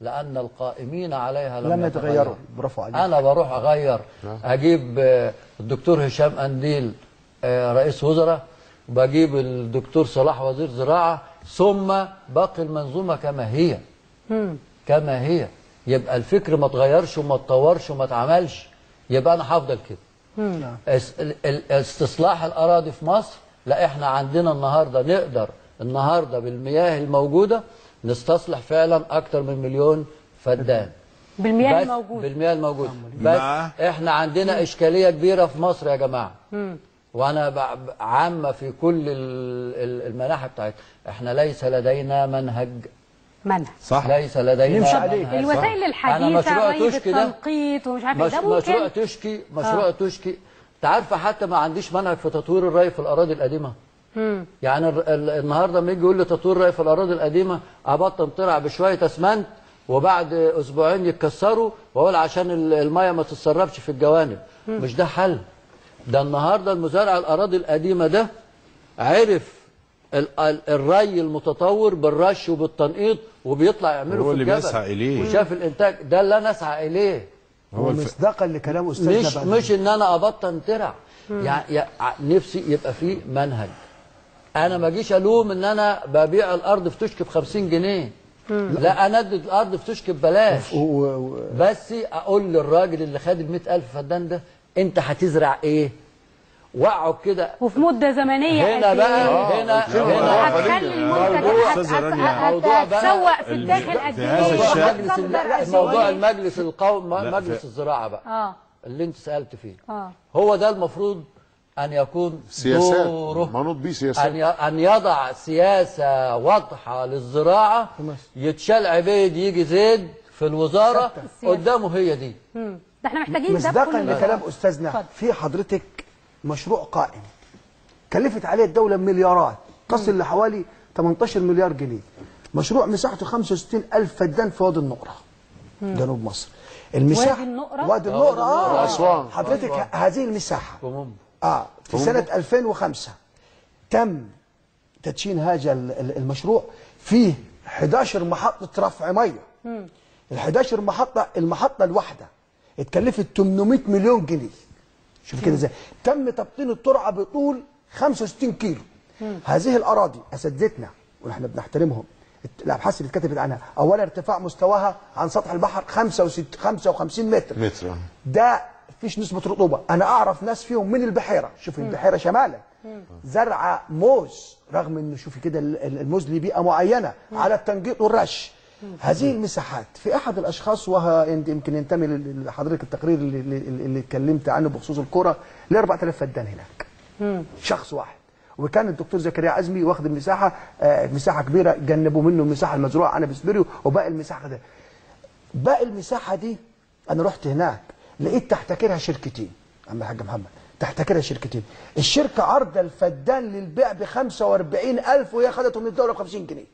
لان القائمين عليها لم يتغيروا. برافو عليك. انا بروح اغير، اجيب الدكتور هشام قنديل رئيس وزراء، وبجيب الدكتور صلاح وزير زراعه، ثم باقي المنظومه كما هي. كما هي. يبقى الفكر ما اتغيرش وما اتطورش وما اتعملش، يبقى انا هفضل كده. استصلاح الاراضي في مصر، لا احنا عندنا النهارده بالمياه الموجوده نستصلح فعلا اكتر من 1,000,000 فدان بالمياه الموجوده. بس احنا عندنا اشكاليه كبيره في مصر يا جماعه. وانا عامه في كل المناحي بتاعتنا، احنا ليس لدينا منهج. صح. ليس لدينا الوسائل الحديثه ري التنقيط ومش عارف ده ممكن مشروع تشكي. انت عارفه حتى ما عنديش منهج في تطوير الري في الاراضي القديمه. يعني النهارده لما يجي يقول لي تطوير الري في الاراضي القديمه ابطل طلع بشويه اسمنت وبعد اسبوعين يتكسروا واقول عشان الميه ما تتسربش في الجوانب. مش ده حل. ده النهارده المزارع الاراضي القديمه ده عرف الري المتطور بالرش وبالتنقيط وبيطلع يعمله في الجبل. هو اللي بيسعى اليه وشاف الانتاج ده اللي انا اسعى اليه. هو مصداقا لكلام استاذنا مش ان انا ابطل ترع. يعني نفسي يبقى في منهج. انا ما اجيش الوم ان انا ببيع الارض في تشكي ب50 جنيه. لا، انا ادي الارض في تشكي ببلاش. بس اقول للراجل اللي خد ال100,000 فدان ده انت هتزرع ايه؟ واقعد كده وفي مده زمنيه هنا بقى هنا هتخلي المنتج هتسوق في الداخل قد ايه؟ موضوع المجلس القومي مجلس الزراعه بقى اللي انت سالت فيه. هو ده المفروض ان يكون دوره منوط بيه سياسات، ان يضع سياسه واضحه للزراعه. يتشال عبيد يجي زيد في الوزاره قدامه، هي دي. ده احنا محتاجين ده مصداقا لكلام استاذنا. في حضرتك مشروع قائم كلفت عليه الدولة مليارات تصل لحوالي 18 مليار جنيه. مشروع مساحته 65,000 فدان في وادي النقرة جنوب مصر. المساحة وادي النقرة أسوان. حضرتك هذه المساحة في سنة 2005 تم تدشين هذا المشروع. فيه 11 محطة رفع مية. ال11 محطة، المحطة الواحدة اتكلفت 800 مليون جنيه. شوف كده ازاي. تم تبطين الترعه بطول 65 كيلو. هذه الاراضي اساتذتنا ونحن بنحترمهم الابحاث اللي اتكتبت عنها، اولا ارتفاع مستواها عن سطح البحر 55 متر. ده مفيش نسبه رطوبه. انا اعرف ناس فيهم من البحيره، شوف البحيره شمالا زرعه موز، رغم انه شوفي كده الموز ليه بيئه معينه على التنقيط والرش. هذه المساحات في احد الاشخاص، يمكن ينتمي لحضرتك التقرير اللي اتكلمت عنه بخصوص الكره، ل 4000 فدان هناك. شخص واحد. وكان الدكتور زكريا عزمي واخد المساحه، مساحه كبيره، جنبوا منه المساحه المزروعه عنب سبيريو، وباقي المساحه ده. باقي المساحه دي انا رحت هناك لقيت تحتكرها شركتين. عم الحاج محمد، تحتكرها شركتين. الشركه عرض الفدان للبيع ب 45,000 وهي خدته من الدوله ب 50 جنيه.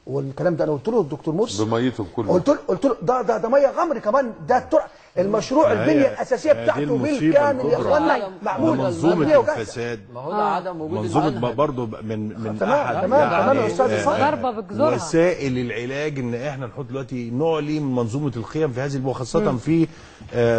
والكلام ده انا قلت له الدكتور مرسي بميته بكله، قلت له ده ميه غمر كمان، ده المشروع البنيه الاساسيه بتاعته بالكامل يا اخوانا معمول. منظومه الفساد، ما هو ده عدم وجود منظومه برضه من تمام احد تمام يا استاذ ضربه بجذورها. وسائل العلاج ان احنا نحط دلوقتي نعلي من منظومه القيم في هذه وخاصه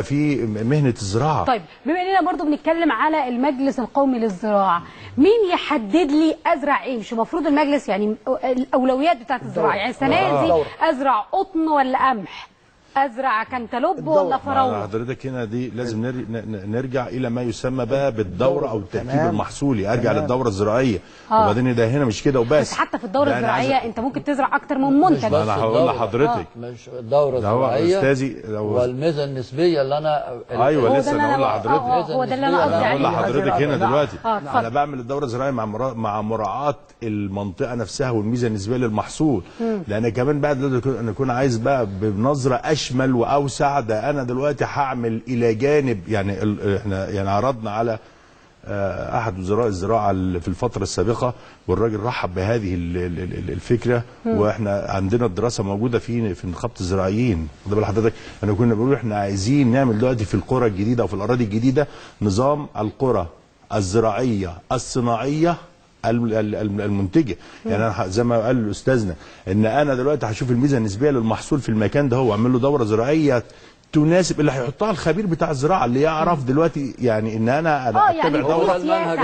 في مهنه الزراعه. طيب بما اننا برضو بنتكلم على المجلس القومي للزراعه، مين يحدد لي ازرع ايه؟ مش المفروض المجلس يعني الاولويات بتاعت الزراعه، يعني السنه دي ازرع قطن ولا قمح؟ ازرع كنتالوب ولا فراوله؟ حضرتك هنا دي لازم نرجع الى ما يسمى بقى بالدوره او التركيب المحصولي، ارجع للدوره الزراعيه. وبعدين ده هنا مش كده وبس، بس حتى في الدوره الزراعيه انت ممكن تزرع اكتر من منتج. انا هقول لحضرتك مش الدوره الزراعيه استاذي والميزه النسبيه اللي انا ايوه لسه انا هقول لحضرتك. هو ده اللي انا قصدي عليه. هقول لحضرتك هنا دلوقتي انا بعمل الدوره الزراعيه مع مراعاه المنطقه نفسها والميزه النسبيه للمحصول، لان كمان بعد انا اكون عايز بقى بنظره اشمل واوسع. ده انا دلوقتي هعمل الى جانب، يعني احنا يعني عرضنا على احد وزراء الزراعه في الفتره السابقه، والراجل رحب بهذه الفكره. واحنا عندنا الدراسه موجوده في نقابه الزراعيين. خد بال حضرتك، انا كنا بنقول احنا عايزين نعمل دلوقتي في القرى الجديده وفي الاراضي الجديده نظام القرى الزراعيه الصناعيه المنتجه. يعني انا زي ما قال استاذنا ان انا دلوقتي هشوف الميزه النسبيه للمحصول في المكان ده، هو اعمل له دوره زراعيه تناسب اللي هيحطها الخبير بتاع الزراعه اللي يعرف دلوقتي، يعني ان انا اتبع يعني دوره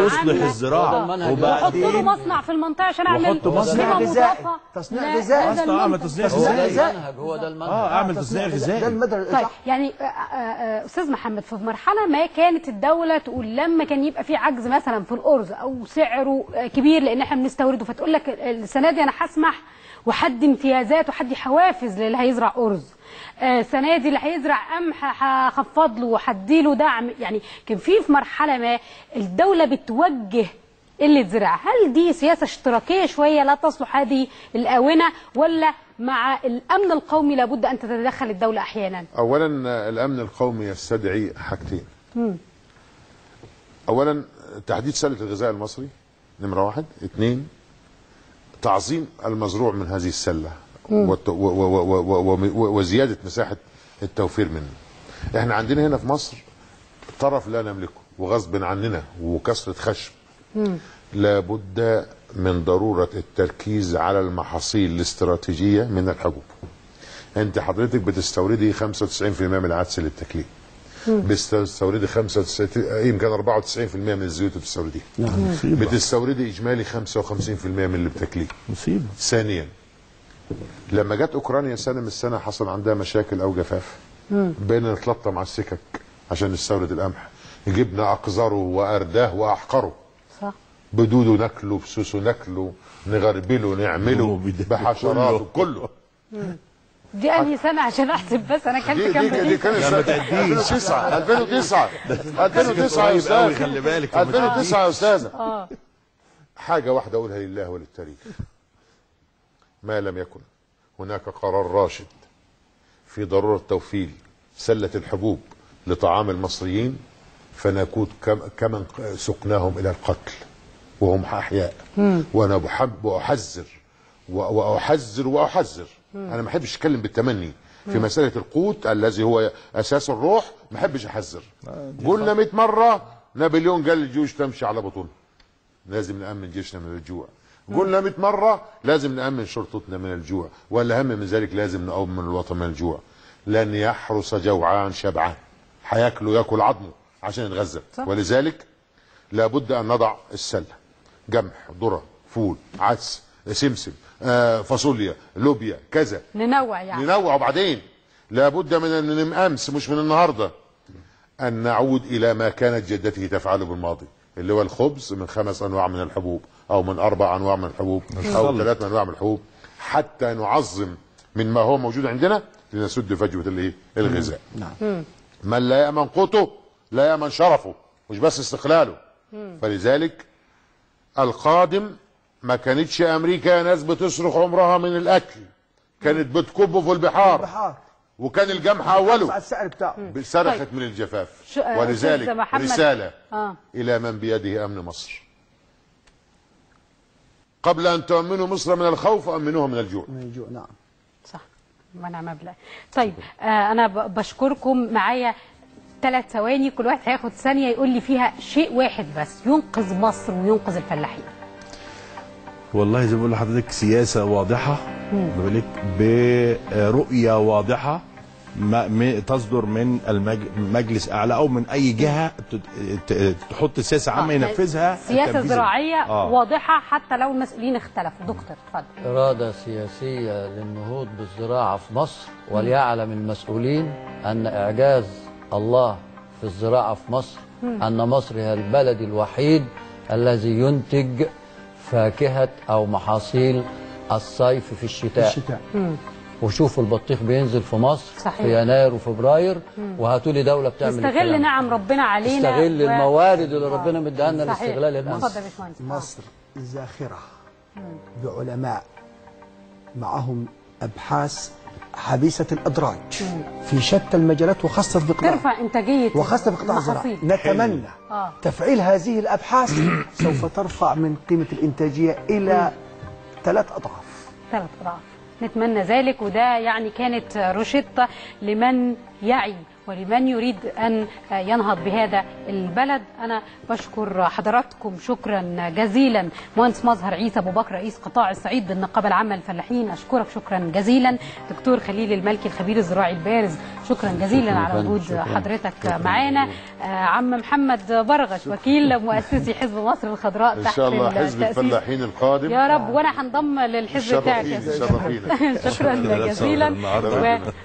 تصلح الزراعه، وبعدين احط له مصنع في المنطقه عشان اعمل تصنيع غذائي. تصنيع غذائي اعمل تصنيع غذائي. هو ده المنهج. اعمل تصنيع غذائي. طيب يعني استاذ محمد، في مرحله ما كانت الدوله تقول لما كان يبقى في عجز مثلا في الارز او سعره كبير لان احنا بنستورده، فتقول لك السنه دي انا هسمح وحد امتيازات وحد حوافز للي هيزرع ارز، السنه دي اللي هيزرع قمح هخفض له وهديله دعم. يعني كان في مرحله ما الدوله بتوجه اللي تزرع. هل دي سياسه اشتراكيه شويه لا تصلح هذه الاونه، ولا مع الامن القومي لابد ان تتدخل الدوله احيانا؟ اولا الامن القومي يستدعي حاجتين. اولا تحديد سله الغذاء المصري نمره 1، 2 تعظيم المزروع من هذه السله وزياده مساحه التوفير منه. احنا عندنا هنا في مصر طرف لا نملكه وغصب عننا وكثره خشب. لابد من ضروره التركيز على المحاصيل الاستراتيجيه من الحبوب. انت حضرتك بتستوردي 95% من العدس للتكليف، بتستوردي 95 يمكن 94% من الزيوت بتستورديها، بتستوردي اجمالي 55% من اللي بتاكليه. مصيبه. ثانيا لما جت اوكرانيا سنه من السنه حصل عندها مشاكل او جفاف، بقينا نتلطم على السكك عشان نستورد القمح، جبنا اقذره وارداه واحقره، صح، بدوده ناكله، بسوسه ناكله، نغربله، نعمله بحشراته كله. دي انهي سنه عشان احسب بس انا كلت كام دي كانت 2009 2009 يا استاذ، خلي بالك 2009 يا استاذه. حاجه واحده اقولها لله وللتاريخ، ما لم يكن هناك قرار راشد في ضروره توفير سله الحبوب لطعام المصريين فنكون كمن سقناهم الى القتل وهم احياء. وانا بحب واحذر انا ما بحبش اتكلم بالتمني في مساله القوت الذي هو اساس الروح، ما بحبش احذر. قلنا 100 مره نابليون قال الجيوش تمشي على بطونها، لازم نامن جيشنا من الجوع. قلنا 100 مره لازم نامن شرطتنا من الجوع، والاهم من ذلك لازم نؤمن الوطن من الجوع. لن يحرس جوعان شبعان، هياكله ياكل عظمه عشان يتغذى. ولذلك لابد ان نضع السله، قمح، ذره، فول، عدس، سمسم، فاصوليا، لوبيا، كذا، ننوع يعني. ننوع. وبعدين لابد من امس مش من النهارده ان نعود الى ما كانت جدتي تفعله بالماضي، اللي هو الخبز من 5 انواع من الحبوب او من 4 انواع من الحبوب او 3 انواع من الحبوب، حتى نعظم من ما هو موجود عندنا لنسد فجوه الايه؟ الغذاء. نعم. من لا يامن قوته لا يامن شرفه، مش بس استقلاله. فلذلك القادم ما كانتش امريكا يا ناس بتصرخ عمرها من الاكل، كانت بتكبه في البحار وكان الجمح اوله السعر بتاعه صرخت طيب. من الجفاف. ولذلك رساله الى من بيده امن مصر: قبل ان تؤمنوا مصر من الخوف امنوها من الجوع. نعم صح، ونعم بالله. طيب انا بشكركم. معايا 3 ثواني، كل واحد هياخد ثانيه يقول لي فيها شيء واحد بس ينقذ مصر وينقذ الفلاحين. والله زي ما بقول لحضرتك، سياسه واضحه بالك برؤيه واضحه تصدر من المجلس اعلى او من اي جهه تحط سياسه عامه ينفذها. سياسه زراعيه واضحه حتى لو المسؤولين اختلفوا. دكتور اتفضل. اراده سياسيه للنهوض بالزراعه في مصر، وليعلم المسؤولين ان اعجاز الله في الزراعه في مصر ان مصر هي البلد الوحيد الذي ينتج فاكهه او محاصيل الصيف في الشتاء. وشوفوا البطيخ بينزل في مصر صحيح. في يناير وفبراير، وهاتوا لي دوله بتعمل نستغل نعم ربنا علينا، نستغل الموارد اللي ربنا مديها لنا لاستغلال الناس. اتفضل يا باشمهندس. مصر زاخره بعلماء معهم ابحاث حبيسه الادراج في شتى المجالات، وخاصه في قطاع ترفع انتاجيه وخاصه في قطاع الزراعه. نتمنى تفعيل هذه الابحاث سوف ترفع من قيمه الانتاجيه الى 3 أضعاف. 3 أضعاف، نتمنى ذلك. وده يعني كانت روشتة لمن يعي ولمن يريد أن ينهض بهذا البلد. أنا بشكر حضراتكم شكرا جزيلا. مهندس مظهر عيسى أبو بكر رئيس قطاع الصعيد بالنقابة العامة للفلاحين، أشكرك شكرا جزيلا. دكتور خليل الملكي الخبير الزراعي البارز، شكرا جزيلا على وجود حضرتك معانا. عم محمد برغش وكيل مؤسسي حزب مصر الخضراء إن تحت شاء الله حزب الفلاحين القادم يا رب، وأنا هنضم للحزب بتاعك يا استاذ. شكرا جزيلا.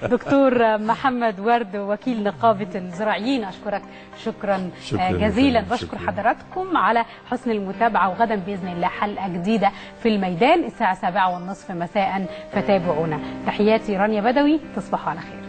ودكتور محمد ورد وكيل نقابة الزراعيين، أشكرك شكرا جزيلا. بشكر حضراتكم على حسن المتابعة، وغدا بإذن الله حلقة جديدة في الميدان الساعة 7:30 مساء، فتابعونا. تحياتي رانيا بدوي، تصبحوا على خير.